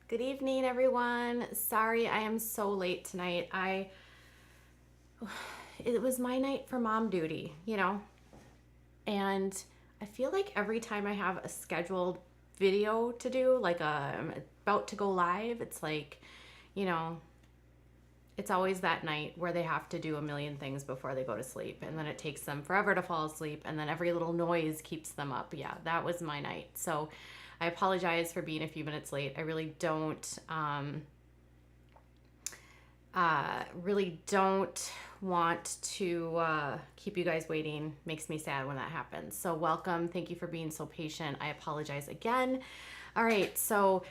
Good evening, everyone. Sorry I am so late tonight. It was my night for mom duty. And I feel like every time I have a scheduled video to do, like I'm about to go live, it's like, you know, it's always that night where they have to do a million things before they go to sleep. And then it takes them forever to fall asleep. And then every little noise keeps them up. Yeah, that was my night. So I apologize for being a few minutes late. I really don't want to keep you guys waiting. Makes me sad when that happens. So welcome. Thank you for being so patient. I apologize again. All right. So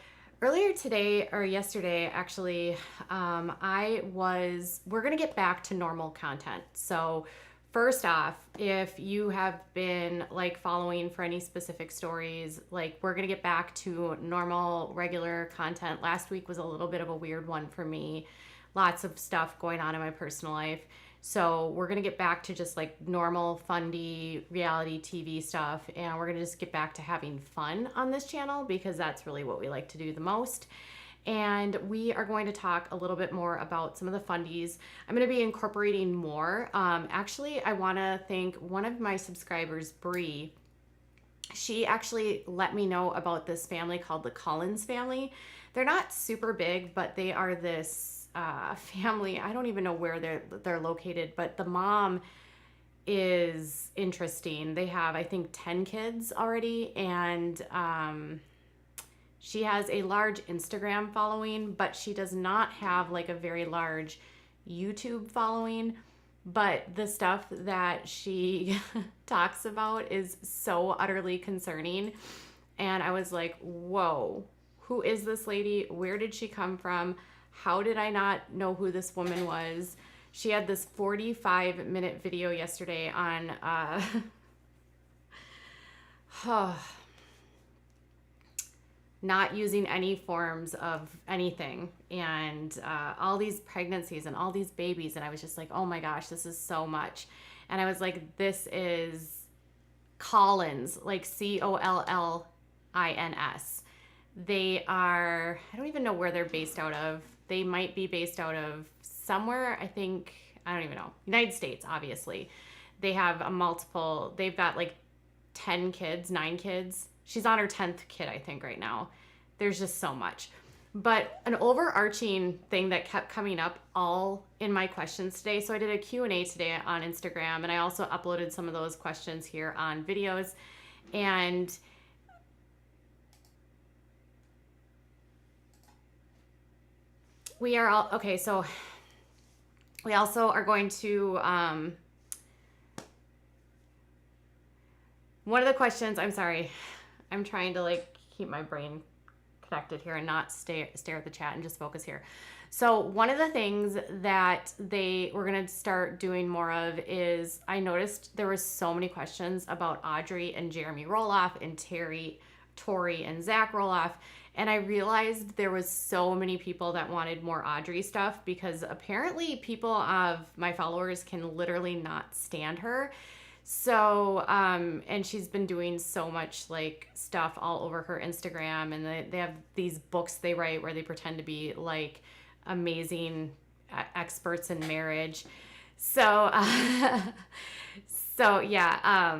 earlier today or yesterday, actually, we're going to get back to normal content. So first off, if you have been like following for any specific stories, like we're going to get back to normal, regular content. Last week was a little bit of a weird one for me. Lots of stuff going on in my personal life. So we're going to get back to just like normal Fundie reality TV stuff. And we're going to just get back to having fun on this channel because that's really what we like to do the most. And we are going to talk a little bit more about some of the fundies. I'm going to be incorporating more. Actually, I want to thank one of my subscribers, Bree. She actually let me know about this family called the Collins family. They're not super big, but they are this family. I don't even know where they're located, but the mom is interesting. They have, I think, 10 kids already, and she has a large Instagram following, but she does not have like a very large YouTube following. But the stuff that she talks about is so utterly concerning. And I was like, whoa, who is this lady? Where did she come from? How did I not know who this woman was? She had this 45-minute video yesterday on not using any forms of anything, and all these pregnancies and all these babies. And I was just like, oh my gosh, this is so much. And I was like, this is Collins, like Collins. They are, I don't even know where they're based out of. They might be based out of somewhere, I think, I don't even know. United States, obviously. They've got like 10 kids, 9 kids. She's on her 10th kid, I think, right now. There's just so much. But an overarching thing that kept coming up all in my questions today. So I did a Q&A today on Instagram, and I also uploaded some of those questions here on videos. And we are all, okay, so we also are going to, one of the questions, I'm sorry, I'm trying to like keep my brain connected here and not stare at the chat and just focus here. So one of the things that we're going to start doing more of is, I noticed there was so many questions about Audrey and Jeremy Roloff and Tori and Zach Roloff. And I realized there was so many people that wanted more Audrey stuff because apparently people of my followers can literally not stand her. So, and she's been doing so much like stuff all over her Instagram, and they have these books they write where they pretend to be like amazing experts in marriage. So, so yeah,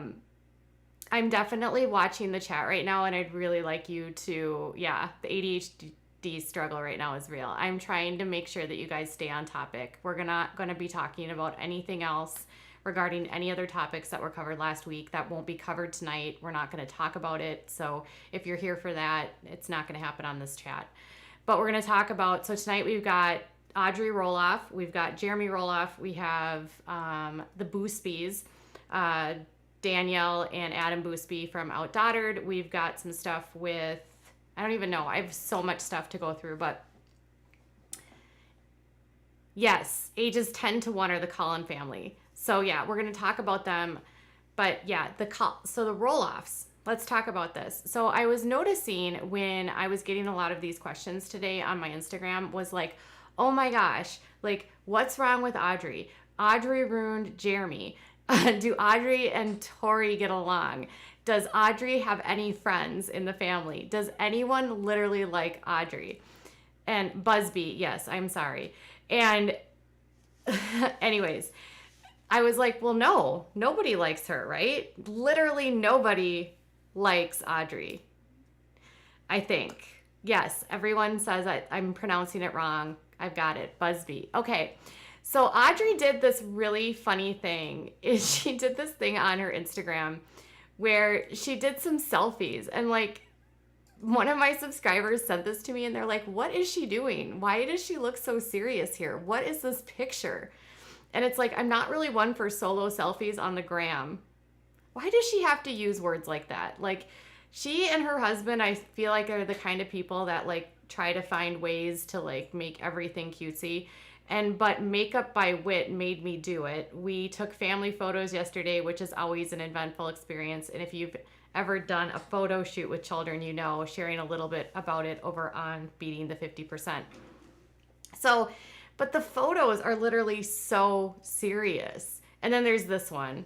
I'm definitely watching the chat right now, and I'd really like you to, yeah, the ADHD struggle right now is real. I'm trying to make sure that you guys stay on topic. We're not going to be talking about anything else regarding any other topics that were covered last week. That won't be covered tonight. We're not going to talk about it. So if you're here for that, it's not going to happen on this chat. But we're going to talk about, so tonight we've got Audrey Roloff, we've got Jeremy Roloff, we have the Busbys, Danielle and Adam Busby from Outdaughtered. We've got some stuff with, I don't even know, I have so much stuff to go through, but yes, ages 10 to 1 are the Collin family. So yeah, we're going to talk about them. But yeah, so the Roloffs, let's talk about this. So I was noticing when I was getting a lot of these questions today on my Instagram was like, oh my gosh, like what's wrong with Audrey? Audrey ruined Jeremy. Do Audrey and Tori get along? Does Audrey have any friends in the family? Does anyone literally like Audrey? And Busby, yes, I'm sorry. And anyways, I was like, well, no, nobody likes her, right? Literally nobody likes Audrey, I think. Yes, everyone says I'm pronouncing it wrong. I've got it. Busby. Okay. So Audrey did this really funny thing. She did this thing on her Instagram where she did some selfies, and like one of my subscribers sent this to me and they're like, what is she doing? Why does she look so serious here? What is this picture? And it's like, I'm not really one for solo selfies on the gram. Why does she have to use words like that? Like, she and her husband, I feel like, are the kind of people that like try to find ways to like make everything cutesy. But Makeup by Wit made me do it. We took family photos yesterday, which is always an eventful experience. And if you've ever done a photo shoot with children, you know, sharing a little bit about it over on Beating the 50%. So, but the photos are literally so serious. And then there's this one.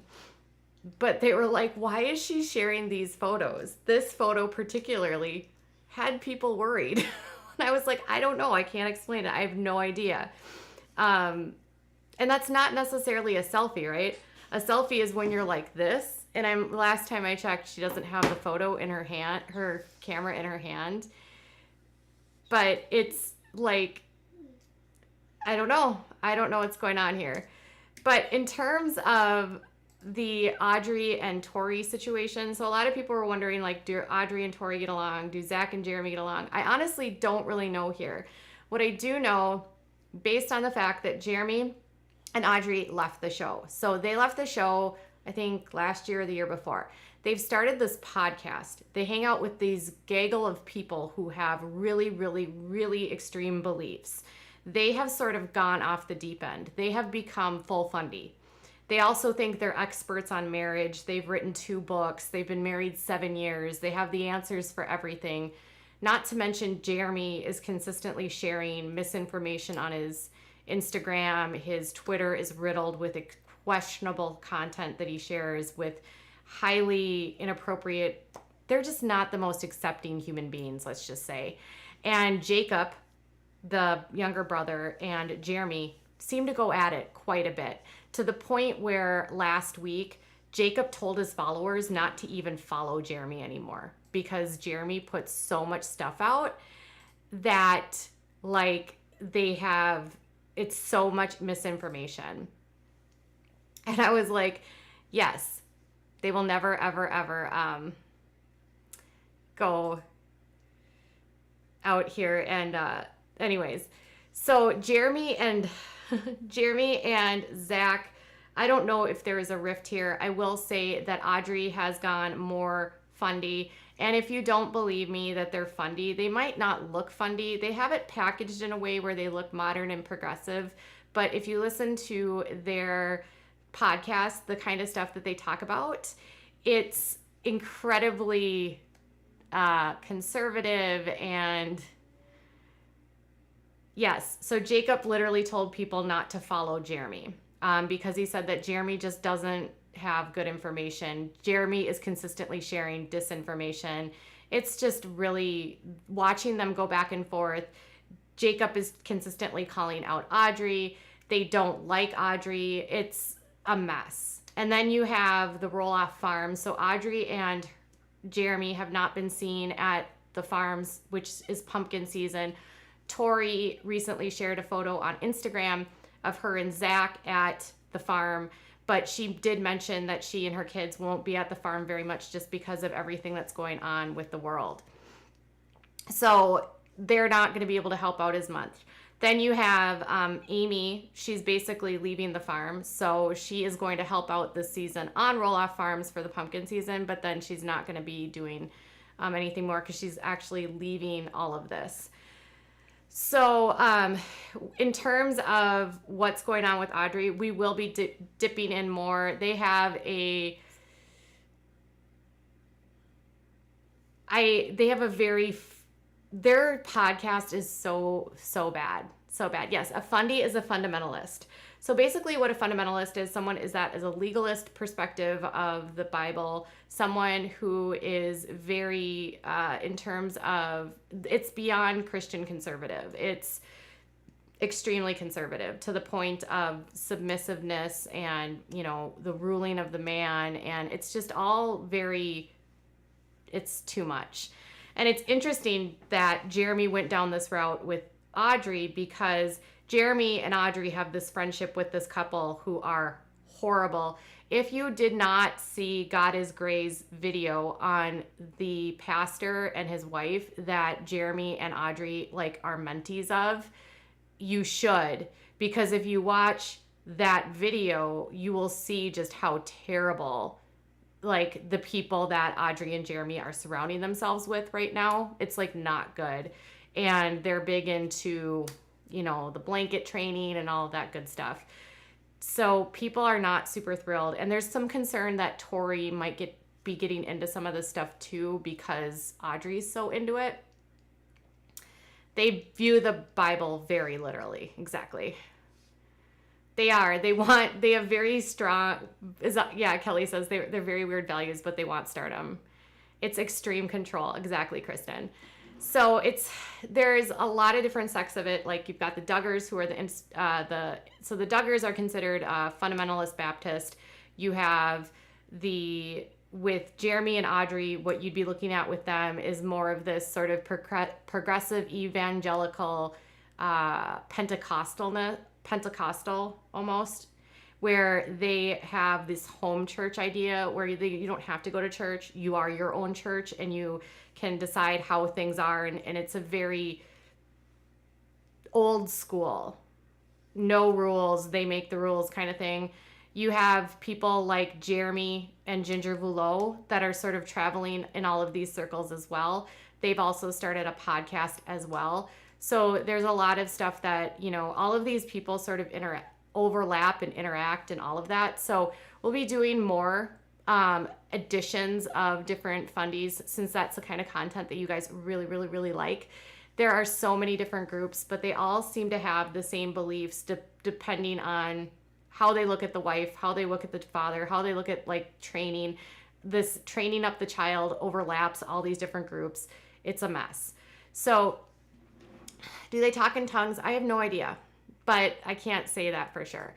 But they were like, why is she sharing these photos? This photo particularly had people worried. And I was like, I don't know. I can't explain it. I have no idea. And that's not necessarily a selfie, right? A selfie is when you're like this. And last time I checked, she doesn't have the photo in her hand, her camera in her hand. But it's like, I don't know. I don't know what's going on here. But in terms of the Audrey and Tori situation, so a lot of people were wondering, like, do Audrey and Tori get along? Do Zach and Jeremy get along? I honestly don't really know here. What I do know, based on the fact that Jeremy and Audrey left the show. So they left the show, I think, last year or the year before. They've started this podcast. They hang out with these gaggle of people who have really, really, really extreme beliefs. They have sort of gone off the deep end. They have become full Fundie. They also think they're experts on marriage. They've written 2 books. They've been married 7 years. They have the answers for everything. Not to mention, Jeremy is consistently sharing misinformation on his Instagram. His Twitter is riddled with questionable content that he shares with highly inappropriate. They're just not the most accepting human beings, let's just say. And Jacob, the younger brother, and Jeremy seem to go at it quite a bit, to the point where last week Jacob told his followers not to even follow Jeremy anymore because Jeremy puts so much stuff out that like it's so much misinformation. And I was like, yes, they will never, ever, ever go out here. And anyways, so Jeremy and Zach, I don't know if there is a rift here. I will say that Audrey has gone more Fundie. And if you don't believe me that they're Fundie, they might not look Fundie. They have it packaged in a way where they look modern and progressive. But if you listen to their podcast, the kind of stuff that they talk about, it's incredibly conservative. And yes, so Jacob literally told people not to follow Jeremy because he said that Jeremy just doesn't have good information. Jeremy is consistently sharing disinformation. It's just really watching them go back and forth. Jacob is consistently calling out Audrey. They don't like Audrey. It's a mess. And then you have the Roloff farm. So Audrey and Jeremy have not been seen at the farms, which is pumpkin season. Tori recently shared a photo on Instagram of her and Zach at the farm, but she did mention that she and her kids won't be at the farm very much just because of everything that's going on with the world. So they're not going to be able to help out as much. Then you have Amy. She's basically leaving the farm, so she is going to help out this season on Roloff Farms for the pumpkin season, but then she's not going to be doing anything more because she's actually leaving all of this. So in terms of what's going on with Audrey, we will be dipping in more. They have their podcast is so bad. So bad. Yes, a Fundie is a fundamentalist. So basically what a fundamentalist is, someone is that as a legalist perspective of the Bible, someone who is very, in terms of, it's beyond Christian conservative. It's extremely conservative to the point of submissiveness and, you know, the ruling of the man. And it's just all very, it's too much. And it's interesting that Jeremy went down this route with Audrey, because Jeremy and Audrey have this friendship with this couple who are horrible. If you did not see God is Gray's video on the pastor and his wife that Jeremy and Audrey like are mentees of, you should, because if you watch that video, you will see just how terrible like the people that Audrey and Jeremy are surrounding themselves with right now. It's like not good. And they're big into, you know, the blanket training and all of that good stuff. So people are not super thrilled. And there's some concern that Tori might be getting into some of this stuff too, because Audrey's so into it. They view the Bible very literally. Exactly. They are. They have very strong, Kelly says they're very weird values, but they want stardom. It's extreme control. Exactly, Kristen. So there's a lot of different sects of it. Like you've got the Duggars, who are so the Duggars are considered fundamentalist Baptist. You have with Jeremy and Audrey, what you'd be looking at with them is more of this sort of progressive evangelical Pentecostal almost, where they have this home church idea where you don't have to go to church. You are your own church and you can decide how things are. And it's a very old school, no rules, they make the rules kind of thing. You have people like Jeremy and Ginger Voulot that are sort of traveling in all of these circles as well. They've also started a podcast as well. So there's a lot of stuff that, you know, all of these people sort of overlap and interact and all of that. So we'll be doing more editions of different fundies, since that's the kind of content that you guys really, really, really like. There are so many different groups, but they all seem to have the same beliefs depending on how they look at the wife, how they look at the father, how they look at like training. This training up the child overlaps all these different groups. It's a mess. So do they talk in tongues? I have no idea, but I can't say that for sure.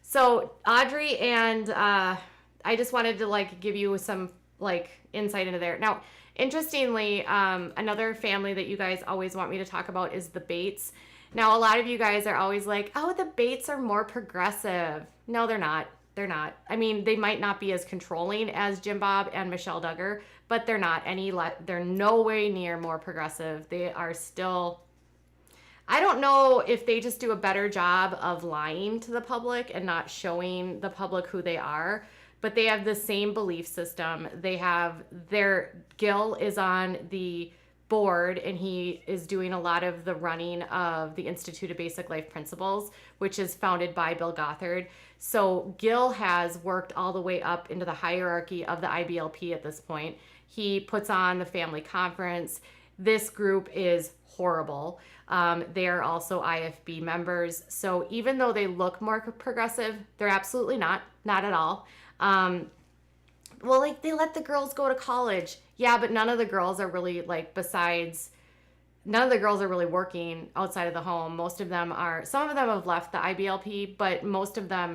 So Audrey and I just wanted to like give you some like insight into there. Now, interestingly, another family that you guys always want me to talk about is the Bates. Now, a lot of you guys are always like, oh, the Bates are more progressive. No, they're not. They're not. I mean, they might not be as controlling as Jim Bob and Michelle Duggar, but they're not they're no way near more progressive. They are still, I don't know if they just do a better job of lying to the public and not showing the public who they are, but they have the same belief system. Gil is on the board and he is doing a lot of the running of the Institute of Basic Life Principles, which is founded by Bill Gothard. So Gil has worked all the way up into the hierarchy of the IBLP at this point. He puts on the family conference. This group is horrible. They are also IFB members. So even though they look more progressive, they're absolutely not at all. Well, like they let the girls go to college. Yeah, but none of the girls are really none of the girls are really working outside of the home. Some of them have left the IBLP, but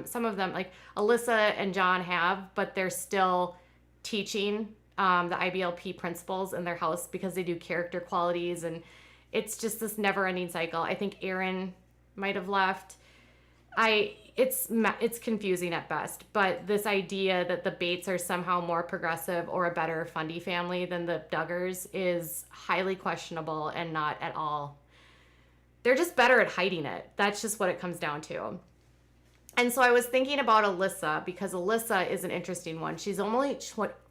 some of them like Alyssa and John have, but they're still teaching the IBLP principles in their house because they do character qualities, and it's just this never-ending cycle. I think Aaron might have left. It's confusing at best, but this idea that the Bates are somehow more progressive or a better Fundie family than the Duggars is highly questionable and not at all. They're just better at hiding it. That's just what it comes down to. And so I was thinking about Alyssa, because Alyssa is an interesting one. She's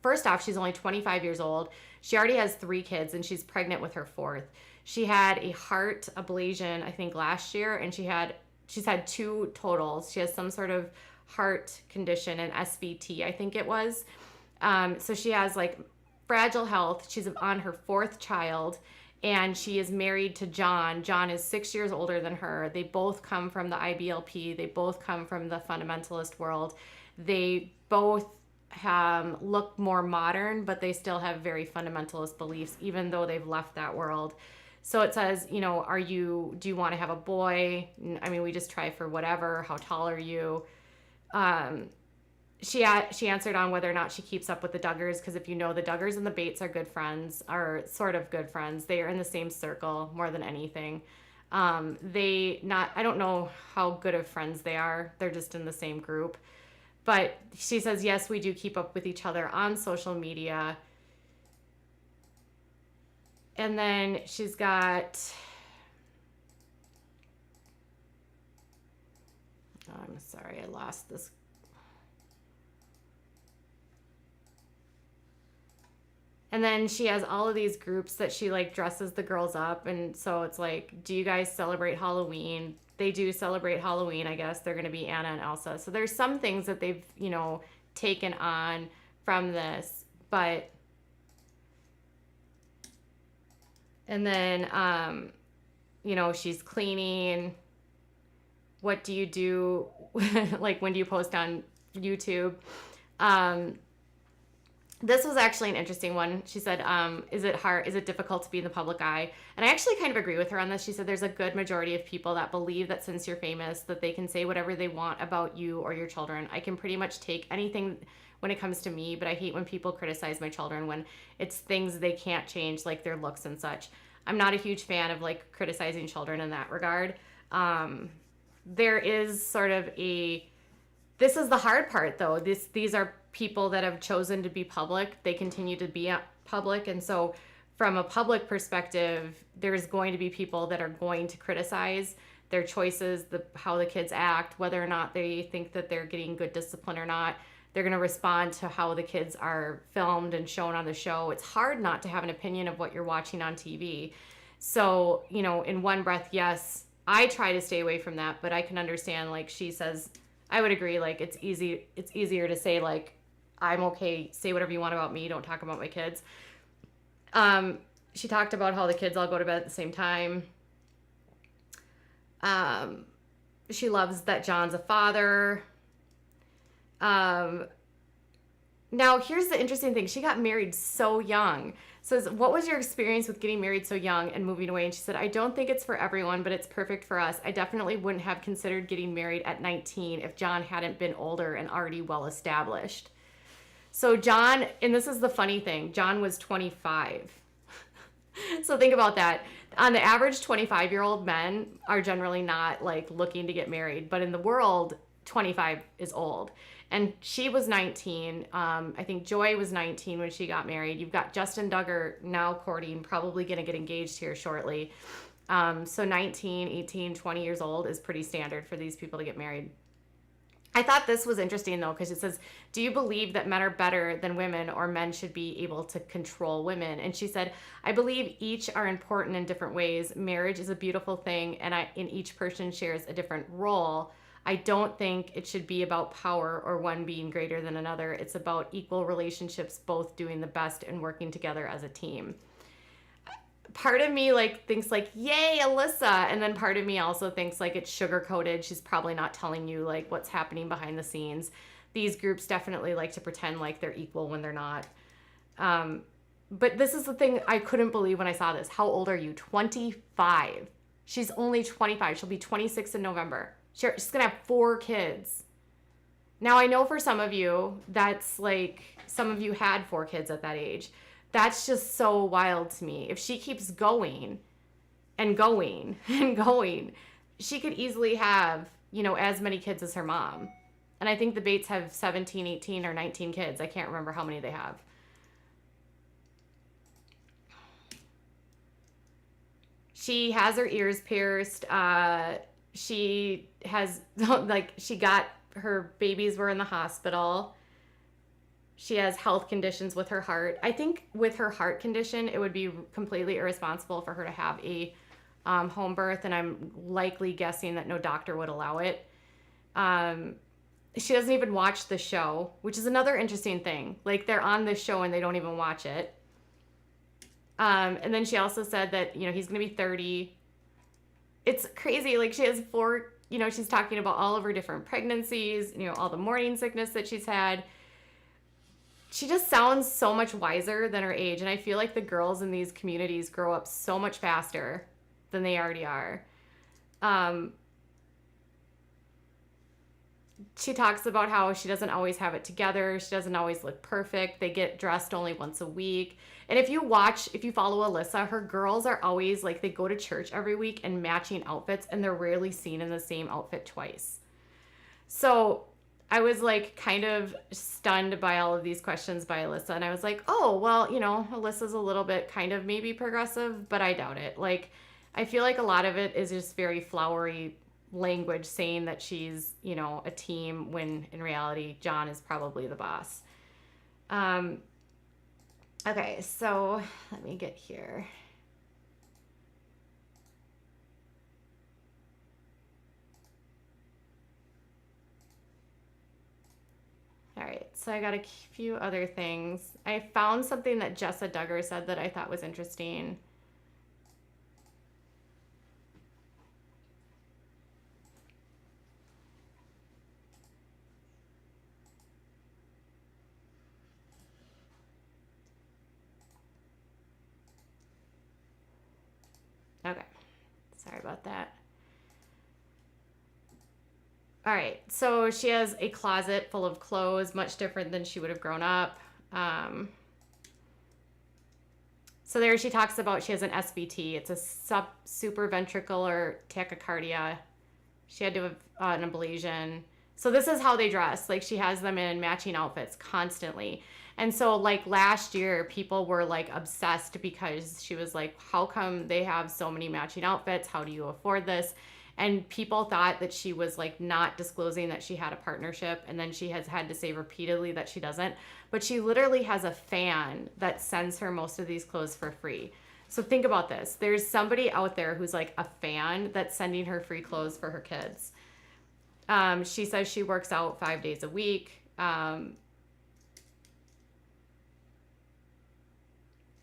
first off, she's only 25 years old. She already has 3 kids and she's pregnant with her 4th. She had a heart ablation, I think last year, and she's had 2 totals. She has some sort of heart condition, an SVT, I think it was. So she has like fragile health. She's on her 4th child, and she is married to John. John is 6 years older than her. They both come from the IBLP. They both come from the fundamentalist world. They both look more modern, but they still have very fundamentalist beliefs, even though they've left that world. So it says, do you want to have a boy? I mean, we just try for whatever. How tall are you? She answered on whether or not she keeps up with the Duggars, because if you know, the Duggars and the Bates are good friends, are sort of good friends. They are in the same circle more than anything. I don't know how good of friends they are. They're just in the same group. But she says, yes, we do keep up with each other on social media. And then she's got, I'm sorry, I lost this. And then she has all of these groups that she like dresses the girls up. And so it's like, do you guys celebrate Halloween? They do celebrate Halloween, I guess. They're going to be Anna and Elsa. So there's some things that they've, taken on from this. But, and then, she's cleaning. What do you do? Like, when do you post on YouTube? This was actually an interesting one. She said, is it difficult to be in the public eye? And I actually kind of agree with her on this. She said there's a good majority of people that believe that since you're famous, that they can say whatever they want about you or your children. I can pretty much take anything when it comes to me, but I hate when people criticize my children when it's things they can't change, like their looks and such. I'm not a huge fan of like criticizing children in that regard. There is sort of this is the hard part though. These are people that have chosen to be public. They continue to be public. And so from a public perspective, there's going to be people that are going to criticize their choices, how the kids act, whether or not they think that they're getting good discipline or not. They're going to respond to how the kids are filmed and shown on the show. It's hard not to have an opinion of what you're watching on TV. So, in one breath, yes, I try to stay away from that, but I can understand, like she says, I would agree, like it's easier to say, like, I'm okay, say whatever you want about me, don't talk about my kids. She talked about how the kids all go to bed at the same time. She loves that John's a father. Now, here's the interesting thing. She got married so young. Says, what was your experience with getting married so young and moving away? And she said, I don't think it's for everyone, but it's perfect for us. I definitely wouldn't have considered getting married at 19 if John hadn't been older and already well established. So John, and this is the funny thing, John was 25. So think about that. On the average, 25-year-old men are generally not like looking to get married, but in the world, 25 is old. And she was 19. I think Joy was 19 when she got married. You've got Justin Duggar now courting, probably going to get engaged here shortly. So 19, 18, 20 years old is pretty standard for these people to get married. I thought this was interesting, though, because it says, do you believe that men are better than women or men should be able to control women? And she said, I believe each are important in different ways. Marriage is a beautiful thing, and in each person shares a different role. I don't think it should be about power or one being greater than another. It's about equal relationships, both doing the best and working together as a team. Part of me thinks yay, Alyssa, and then part of me also thinks it's sugar coated. She's probably not telling you what's happening behind the scenes. These groups definitely like to pretend like they're equal when they're not. But this is the thing I couldn't believe when I saw this. How old are you? 25. She's only 25. She'll be 26 in November. She's gonna have 4 kids. Now I know for some of you, that's some of you had 4 kids at that age. That's just so wild to me. If she keeps going and going and going, she could easily have, as many kids as her mom. And I think the Bates have 17, 18, or 19 kids. I can't remember how many they have. She has her ears pierced. She has, she got, her babies were in the hospital. She has health conditions with her heart. I think with her heart condition, it would be completely irresponsible for her to have a home birth, and I'm likely guessing that no doctor would allow it. She doesn't even watch the show, which is another interesting thing. They're on this show and they don't even watch it. And then she also said that, he's going to be 30. It's crazy. Like, she has 4, she's talking about all of her different pregnancies, all the morning sickness that she's had. She just sounds so much wiser than her age. And I feel like the girls in these communities grow up so much faster than they already are. She talks about how she doesn't always have it together. She doesn't always look perfect. They get dressed only once a week. And if you follow Alyssa, her girls are always like, they go to church every week in matching outfits, and they're rarely seen in the same outfit twice. So I was like kind of stunned by all of these questions by Alyssa. And I was like, oh, well, Alyssa's a little bit kind of maybe progressive, but I doubt it. Like, I feel like a lot of it is just very flowery language saying that she's, a team, when in reality, John is probably the boss. Okay, so let me get here. All right, so I got a few other things. I found something that Jessa Duggars said that I thought was interesting. Okay, sorry about that. All right, so she has a closet full of clothes, much different than she would have grown up. So there she talks about she has an SVT. It's a supraventricular tachycardia. She had to have an ablation. So this is how they dress. Like, she has them in matching outfits constantly. And so, like, last year, people were, like, obsessed because she was like, how come they have so many matching outfits? How do you afford this? And people thought that she was, like, not disclosing that she had a partnership. And then she has had to say repeatedly that she doesn't. But she literally has a fan that sends her most of these clothes for free. So think about this. There's somebody out there who's, like, a fan that's sending her free clothes for her kids. She says she works out 5 days a week.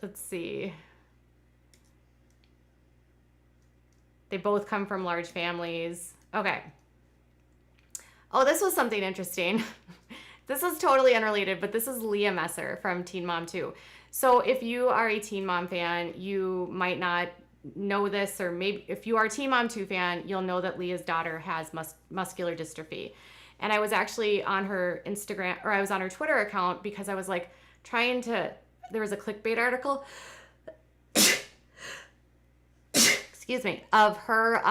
Let's see. They both come from large families. Okay. Oh, this was something interesting. This is totally unrelated, but this is Leah Messer from Teen Mom 2. So if you are a Teen Mom fan, you might not know this, or maybe if you are a Teen Mom 2 fan, you'll know that Leah's daughter has muscular dystrophy. And I was actually on her Instagram, or I was on her Twitter account, because I was like there was a clickbait article excuse me, of her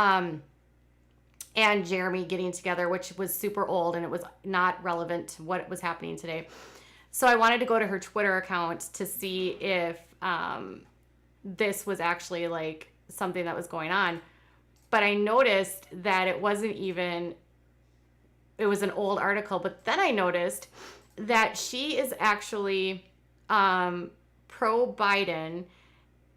and Jeremy getting together, which was super old and it was not relevant to what was happening today. So I wanted to go to her Twitter account to see if this was actually like something that was going on. But I noticed that it was an old article. But then I noticed that she is actually pro-Biden.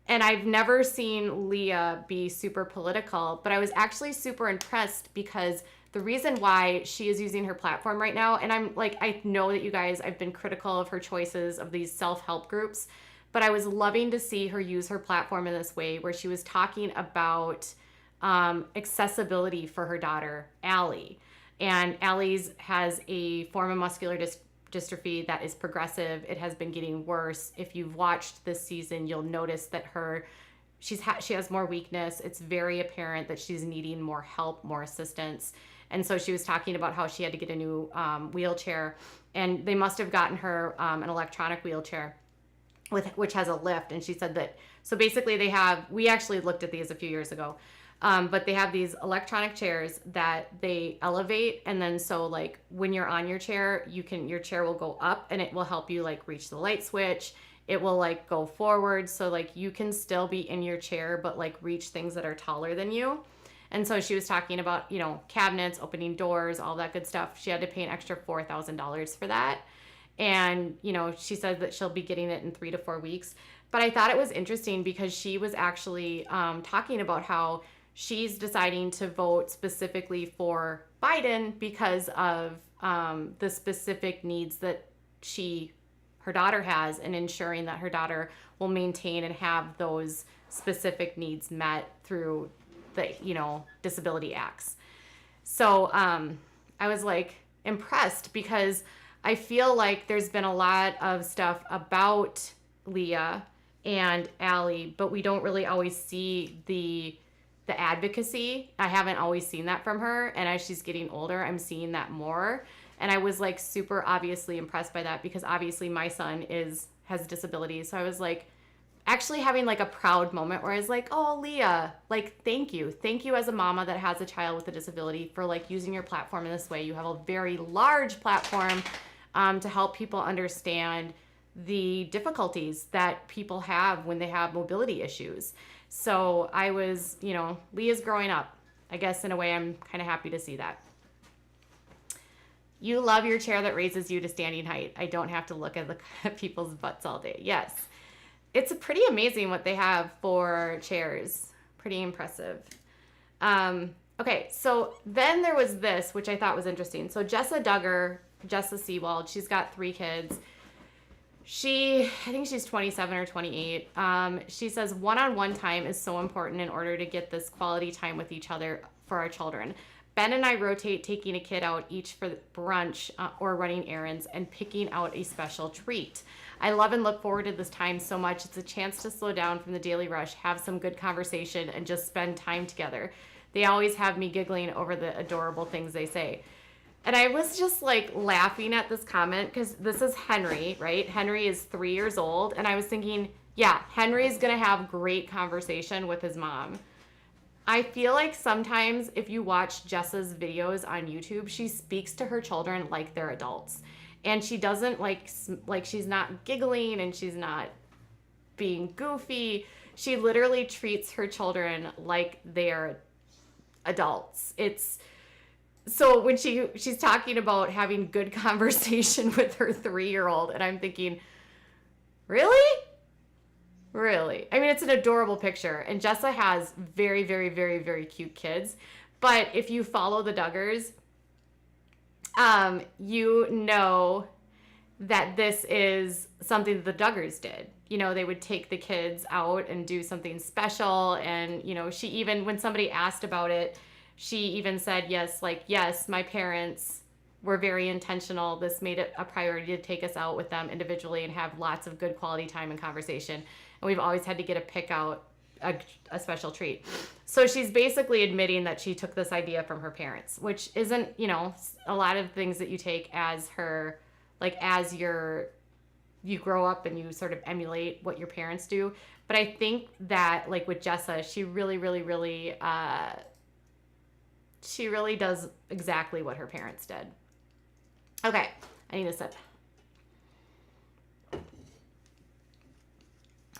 And I've never seen Leah be super political, but I was actually super impressed, because the reason why she is using her platform right now, and I'm like, I know that you guys, I've been critical of her choices of these self-help groups, but I was loving to see her use her platform in this way, where she was talking about accessibility for her daughter, Allie. And Allie's has a form of muscular dystrophy that is progressive. It has been getting worse. If you've watched this season, you'll notice that she has more weakness. It's very apparent that she's needing more help, more assistance. And so she was talking about how she had to get a new wheelchair, and they must have gotten her an electronic wheelchair which has a lift. And she said that, so basically we actually looked at these a few years ago. But they have these electronic chairs that they elevate. And then so like when you're on your chair, your chair will go up and it will help you like reach the light switch. It will like go forward. So like you can still be in your chair, but like reach things that are taller than you. And so she was talking about, cabinets, opening doors, all that good stuff. She had to pay an extra $4,000 for that. And, she said that she'll be getting it in 3 to 4 weeks. But I thought it was interesting because she was actually talking about how she's deciding to vote specifically for Biden because of the specific needs that her daughter has, and ensuring that her daughter will maintain and have those specific needs met through the, disability acts. So I was like impressed, because I feel like there's been a lot of stuff about Leah and Allie, but we don't really always see the advocacy. I haven't always seen that from her, and as she's getting older, I'm seeing that more. And I was like super obviously impressed by that, because obviously my son has disabilities. So I was like actually having like a proud moment where I was like, oh, Leah, like, thank you as a mama that has a child with a disability for like using your platform in this way. You have a very large platform to help people understand the difficulties that people have when they have mobility issues. So I was, Leah's growing up. I guess in a way I'm kind of happy to see that. You love your chair that raises you to standing height. I don't have to look at people's butts all day. Yes. It's pretty amazing what they have for chairs. Pretty impressive. Okay, so then there was this, which I thought was interesting. So Jessa Seawald, she's got 3 kids. I think she's 27 or 28. She says one-on-one time is so important in order to get this quality time with each other for our children. Ben and I rotate taking a kid out each for brunch or running errands and picking out a special treat. I love and look forward to this time so much. It's a chance to slow down from the daily rush, have some good conversation, and just spend time together. They always have me giggling over the adorable things they say. And I was just like laughing at this comment, because this is Henry, right? Henry is 3 years old. And I was thinking, yeah, Henry's going to have great conversation with his mom. I feel like sometimes if you watch Jessa's videos on YouTube, she speaks to her children like they're adults. And she doesn't like she's not giggling and she's not being goofy. She literally treats her children like they're adults. So when she's talking about having good conversation with her 3-year-old, and I'm thinking, really? Really? I mean, it's an adorable picture. And Jessa has very, very, very, very cute kids. But if you follow the Duggars, you know that this is something that the Duggars did. They would take the kids out and do something special. And, she even, when somebody asked about it, she even said, yes, my parents were very intentional. This made it a priority to take us out with them individually and have lots of good quality time and conversation. And we've always had to get a pick out a special treat. So she's basically admitting that she took this idea from her parents, which isn't, a lot of things that you take as her, as you grow up and you sort of emulate what your parents do. But I think that with Jessa, she really, really, really, she really does exactly what her parents did. Okay, I need a sip.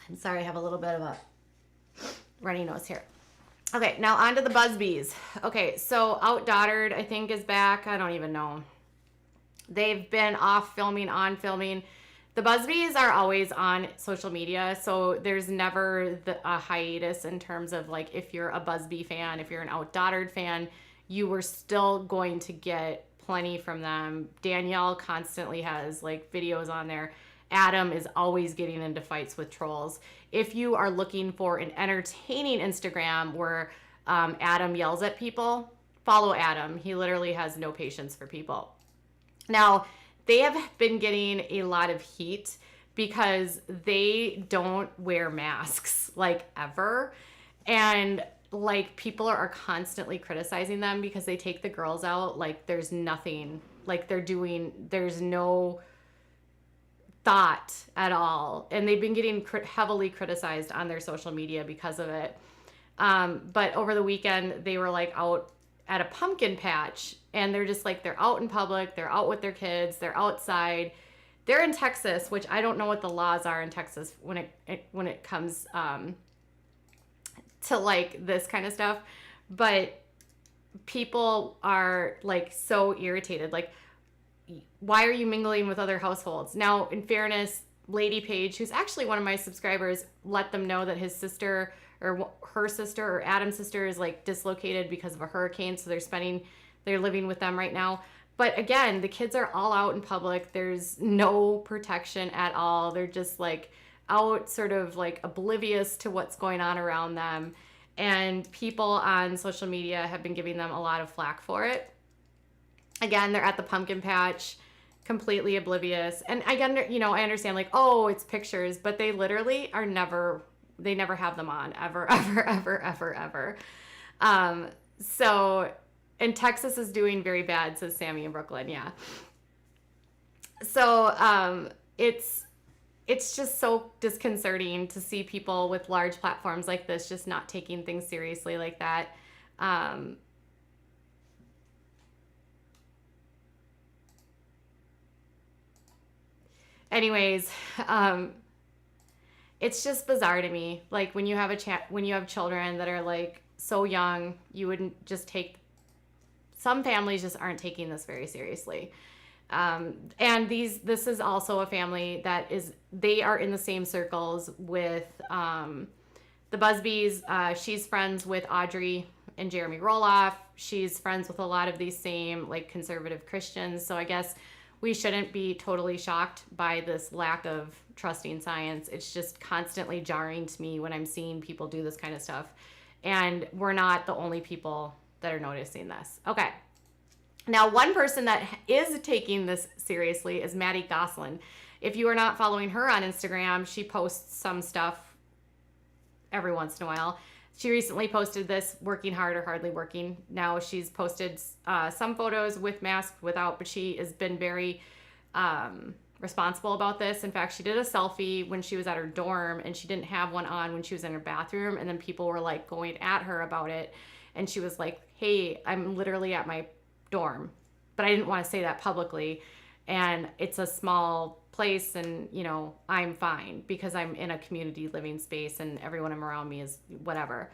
I'm sorry, I have a little bit of a runny nose here. Okay, now on to the Busbys. Okay, so Out Dottered, I think, is back. I don't even know. They've been off filming, on filming. The Busbys are always on social media, so there's never a hiatus in terms of if you're a Busby fan, if you're an Out Dottered fan, you were still going to get plenty from them. Danielle constantly has videos on there. Adam is always getting into fights with trolls. If you are looking for an entertaining Instagram where Adam yells at people, follow Adam. He literally has no patience for people. Now, they have been getting a lot of heat because they don't wear masks ever. And people are constantly criticizing them because they take the girls out there's nothing there's no thought at all, and they've been getting heavily criticized on their social media because of it. But over the weekend they were out at a pumpkin patch, and they're just they're out in public, they're out with their kids, they're outside. They're in Texas, which I don't know what the laws are in Texas when it comes to this kind of stuff, but people are so irritated. Why are you mingling with other households? Now, in fairness, Lady Page, who's actually one of my subscribers, let them know that his sister or her sister or Adam's sister is dislocated because of a hurricane, so they're living with them right now. But again, the kids are all out in public. There's no protection at all. They're just like out, sort of like oblivious to what's going on around them. And people on social media have been giving them a lot of flack for it. Again, they're at the pumpkin patch, completely oblivious. And again, I understand like, oh, it's pictures, but they literally they never have them on, ever, ever, ever, ever, ever. So, and Texas is doing very bad, says Sammy in Brooklyn. Yeah. So, it's just so disconcerting to see people with large platforms like this just not taking things seriously like that. Anyways, it's just bizarre to me. Like when you have children that are like so young, you wouldn't just some families just aren't taking this very seriously. And this is also a family they are in the same circles with the Busbys. She's friends with Audrey and Jeremy Roloff. She's friends with a lot of these same like conservative Christians. So I guess we shouldn't be totally shocked by this lack of trusting science. It's just constantly jarring to me when I'm seeing people do this kind of stuff. And we're not the only people that are noticing this. Okay. Now, one person that is taking this seriously is Maddie Goslin. If you are not following her on Instagram, she posts some stuff every once in a while. She recently posted this, working hard or hardly working. Now she's posted some photos with mask, without, but she has been very responsible about this. In fact, she did a selfie when she was at her dorm and she didn't have one on when she was in her bathroom. And then people were like going at her about it. And she was like, hey, I'm literally at my dorm, but I didn't want to say that publicly. And it's a small place and, I'm fine because I'm in a community living space and everyone around me is whatever.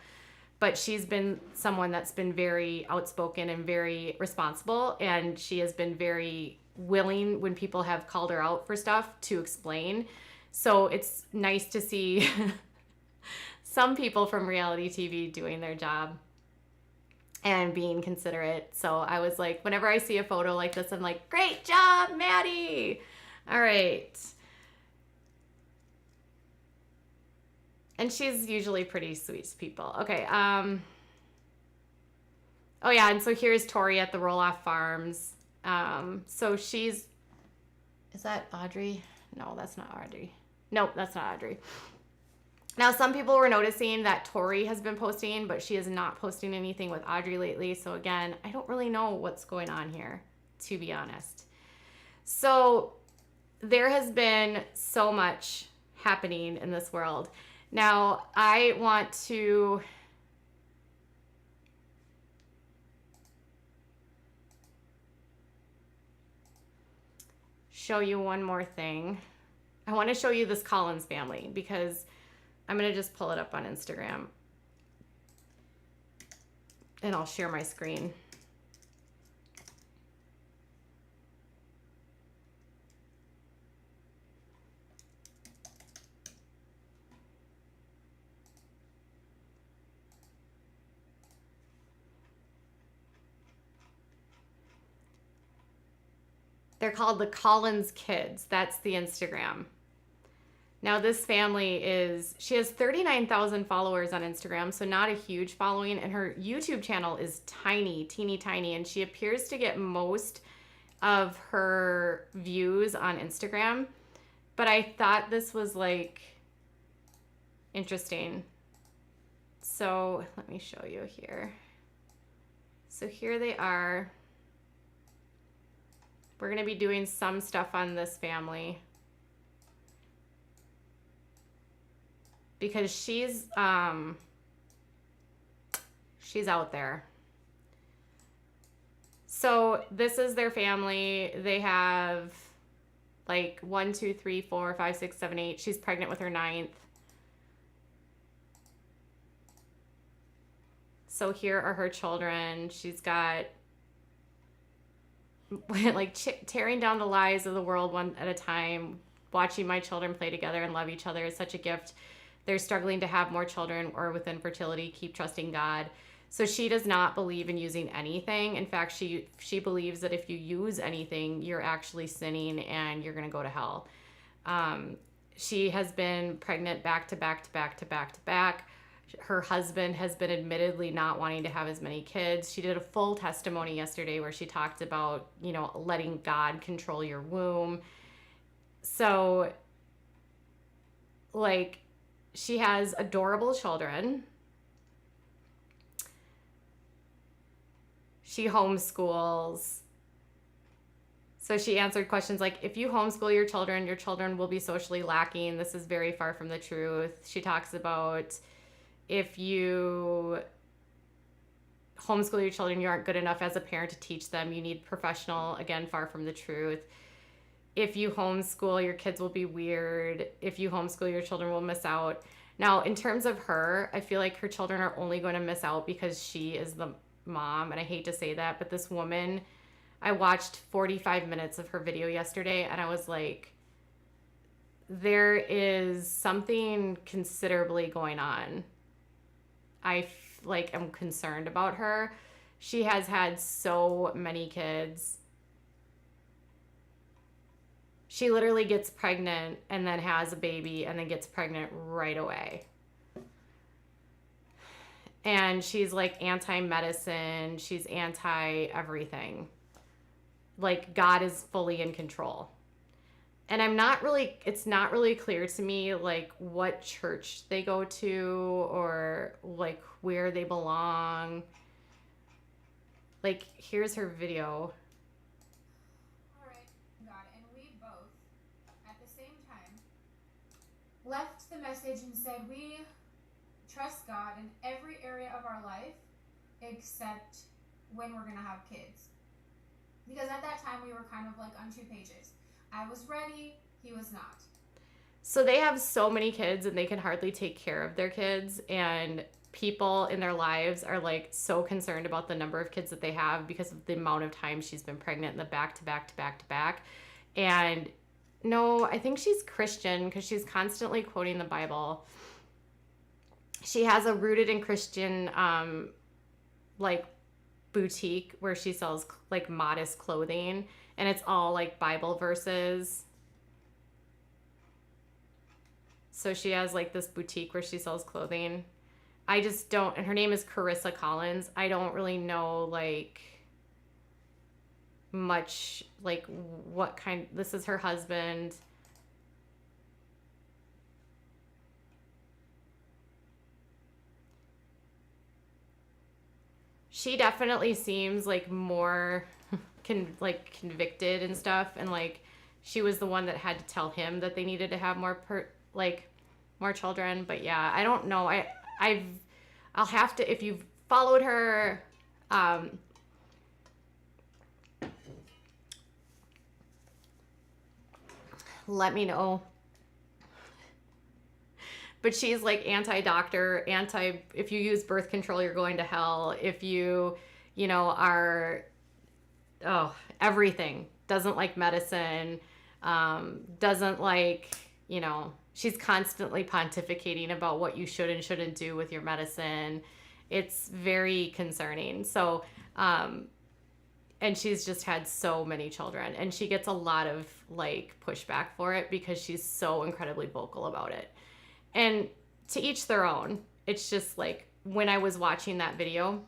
But she's been someone that's been very outspoken and very responsible. And she has been very willing when people have called her out for stuff to explain. So it's nice to see some people from reality TV doing their job and being considerate. So I was like, whenever I see a photo like this, I'm like, great job, Maddie. All right. And she's usually pretty sweet to people. Okay. Oh yeah. And so here's Tori at the Roloff Farms. So is that Audrey? No, that's not Audrey. Nope, that's not Audrey. Now, some people were noticing that Tori has been posting, but she is not posting anything with Audrey lately. So again, I don't really know what's going on here, to be honest. So there has been so much happening in this world. Now, I want to show you one more thing. I want to show you this Collins family because I'm going to just pull it up on Instagram and I'll share my screen. They're called the Collins Kids. That's the Instagram. Now this family she has 39,000 followers on Instagram, so not a huge following, and her YouTube channel is tiny, teeny tiny, and she appears to get most of her views on Instagram. But I thought this was like interesting. So let me show you here. So here they are. We're going to be doing some stuff on this family because she's out there. So this is their family. They have like 1, 2, 3, 4, 5, 6, 7, 8. She's pregnant with her 9th. So here are her children. She's got like tearing down the lies of the world one at a time. Watching my children play together and love each other is such a gift. They're struggling to have more children or with infertility. Keep trusting God. So she does not believe in using anything. In fact, she believes that if you use anything, you're actually sinning and you're going to go to hell. She has been pregnant back to back to back to back to back. Her husband has been admittedly not wanting to have as many kids. She did a full testimony yesterday where she talked about, letting God control your womb. So, like, she has adorable children. She homeschools. So she answered questions like, if you homeschool your children will be socially lacking. This is very far from the truth. She talks about if you homeschool your children, you aren't good enough as a parent to teach them. You need professional, again, far from the truth. If you homeschool, your kids will be weird. If you homeschool, your children will miss out. Now, in terms of her, I feel like her children are only going to miss out because she is the mom. And I hate to say that, but this woman, I watched 45 minutes of her video yesterday and I was like, there is something considerably going on. I am concerned about her. She has had so many kids. She literally gets pregnant and then has a baby and then gets pregnant right away. And she's like anti-medicine. She's anti-everything. Like God is fully in control. And it's not really clear to me like what church they go to or like where they belong. Like, here's her video. All right, God, and we both, at the same time, left the message and said we trust God in every area of our life except when we're going to have kids. Because at that time, we were kind of like on 2 pages. I was ready, he was not. So they have so many kids and they can hardly take care of their kids. And people in their lives are like so concerned about the number of kids that they have because of the amount of time she's been pregnant and the back to back to back to back. And no, I think she's Christian because she's constantly quoting the Bible. She has a rooted in Christian, like boutique where she sells like modest clothing and it's all like Bible verses. So she has like this boutique where she sells clothing. I just don't, and her name is Carissa Collins. I don't really know like much like what kind. This is her husband. She definitely seems like more convicted and stuff, and like she was the one that had to tell him that they needed to have more children. But yeah, I don't know. I'll have to, if you've followed her, let me know. But she's like anti-doctor, if you use birth control, you're going to hell. If you, are, everything. Doesn't like medicine, doesn't like, she's constantly pontificating about what you should and shouldn't do with your medicine. It's very concerning. So, and she's just had so many children and she gets a lot of like pushback for it because she's so incredibly vocal about it. And to each their own. It's just like when I was watching that video,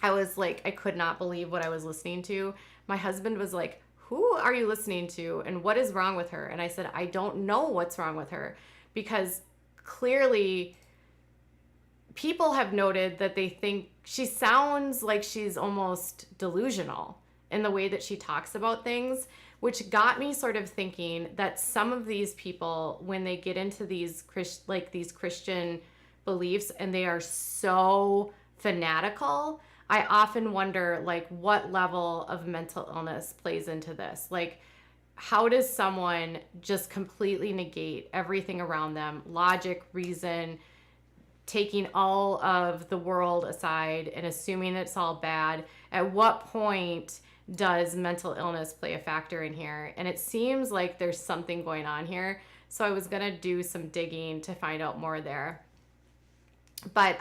I was like, I could not believe what I was listening to. My husband was like, who are you listening to and what is wrong with her? And I said, I don't know what's wrong with her because clearly people have noted that they think she sounds like she's almost delusional in the way that she talks about things, which got me sort of thinking that some of these people, when they get into these Christian beliefs and they are so fanatical, I often wonder like what level of mental illness plays into this. Like, how does someone just completely negate everything around them, logic, reason, taking all of the world aside and assuming it's all bad? At what point does mental illness play a factor in here? And it seems like there's something going on here. So I was going to do some digging to find out more there. But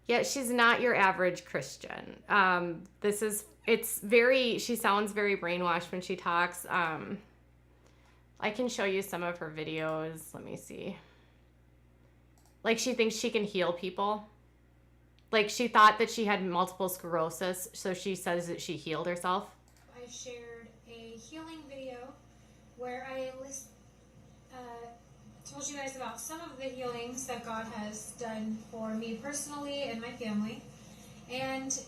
Yeah, she's not your average Christian. She sounds very brainwashed when she talks. I can show you some of her videos. Let me see. Like, she thinks she can heal people. Like, she thought that she had multiple sclerosis, so she says that she healed herself. I shared a healing video where I told you guys about some of the healings that God has done for me personally and my family. And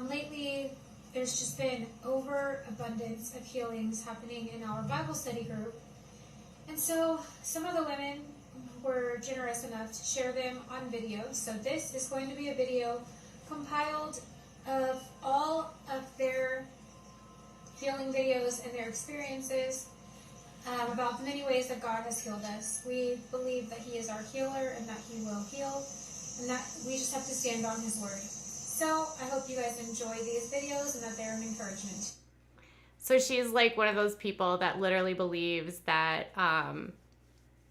lately, there's just been overabundance of healings happening in our Bible study group. And so some of the women were generous enough to share them on video. So this is going to be a video compiled of all of their healing videos and their experiences about the many ways that God has healed us. We believe that He is our healer and that He will heal, and that we just have to stand on His word. So I hope you guys enjoy these videos and that they're an encouragement. So she's like one of those people that literally believes that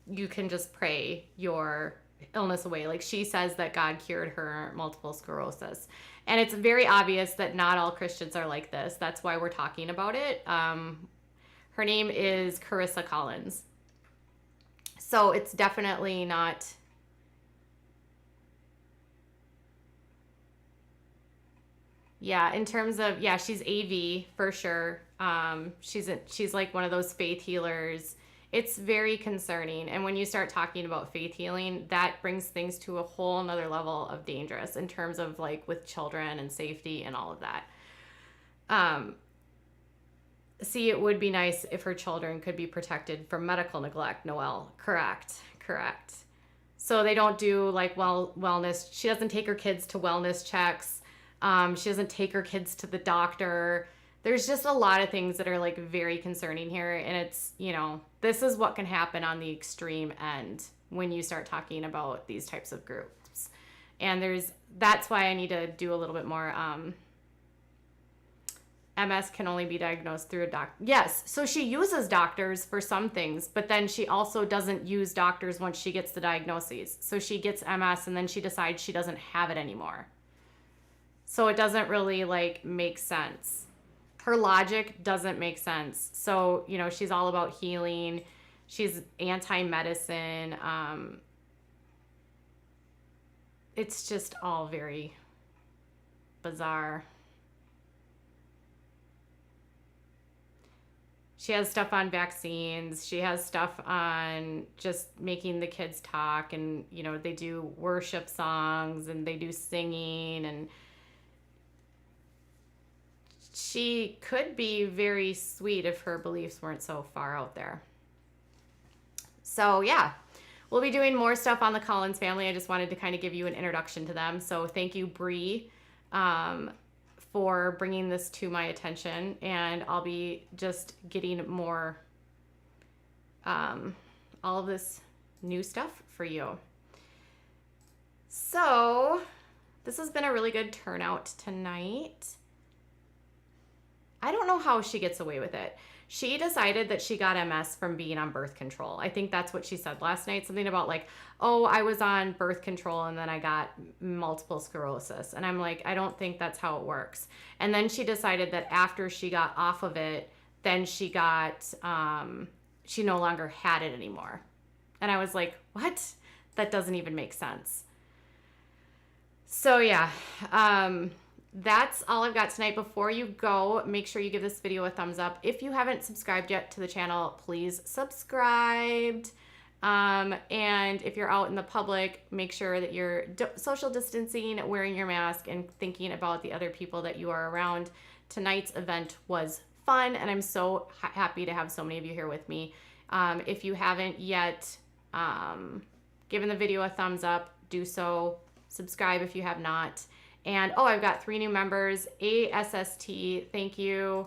you can just pray your illness away. Like, she says that God cured her multiple sclerosis. And it's very obvious that not all Christians are like this. That's why we're talking about it. Her name is Carissa Collins. So it's definitely not... Yeah, in terms of, yeah, she's AV for sure. She's like one of those faith healers. It's very concerning. And when you start talking about faith healing, that brings things to a whole nother level of dangerous in terms of like with children and safety and all of that. See, it would be nice if her children could be protected from medical neglect, Noelle. Correct. So they don't do like wellness. She doesn't take her kids to wellness checks. She doesn't take her kids to the doctor. There's just a lot of things that are like very concerning here. And it's, this is what can happen on the extreme end when you start talking about these types of groups. And that's why I need to do a little bit more. MS can only be diagnosed through a doctor. Yes. So she uses doctors for some things, but then she also doesn't use doctors once she gets the diagnoses. So she gets MS and then she decides she doesn't have it anymore. So it doesn't really like make sense. Her logic doesn't make sense. So, she's all about healing. She's anti-medicine. It's just all very bizarre. She has stuff on vaccines. She has stuff on just making the kids talk. And, they do worship songs and they do singing, and she could be very sweet if her beliefs weren't so far out there. So yeah, we'll be doing more stuff on the Collins family. I just wanted to kind of give you an introduction to them. So thank you, Bree, for bringing this to my attention. And I'll be just getting more, all of this new stuff for you. So this has been a really good turnout tonight. I don't know how she gets away with it. She decided that she got MS from being on birth control. I think that's what she said last night. Something about like, oh, I was on birth control and then I got multiple sclerosis. And I'm like, I don't think that's how it works. And then she decided that after she got off of it, then she got, she no longer had it anymore. And I was like, what? That doesn't even make sense. So yeah, that's all I've got tonight. Before you go, make sure you give this video a thumbs up. If you haven't subscribed yet to the channel, please subscribe. And if you're out in the public, make sure that you're social distancing, wearing your mask, and thinking about the other people that you are around. Tonight's event was fun, and I'm so happy to have so many of you here with me. If you haven't yet given the video a thumbs up, do so. Subscribe if you have not. And, I've got 3 new members. ASST, thank you.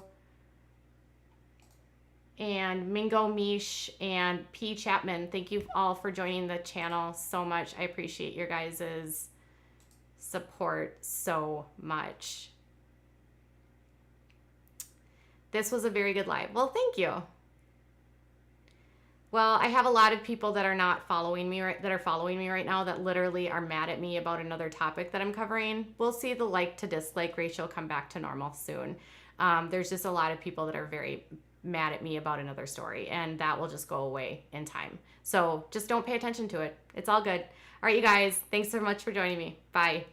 And Mingo Mish and P. Chapman, thank you all for joining the channel so much. I appreciate your guys' support so much. This was a very good live. Well, thank you. Well, I have a lot of people that are not following me that are following me right now that literally are mad at me about another topic that I'm covering. We'll see the like to dislike ratio come back to normal soon. There's just a lot of people that are very mad at me about another story, and that will just go away in time. So just don't pay attention to it. It's all good. All right, you guys, thanks so much for joining me. Bye.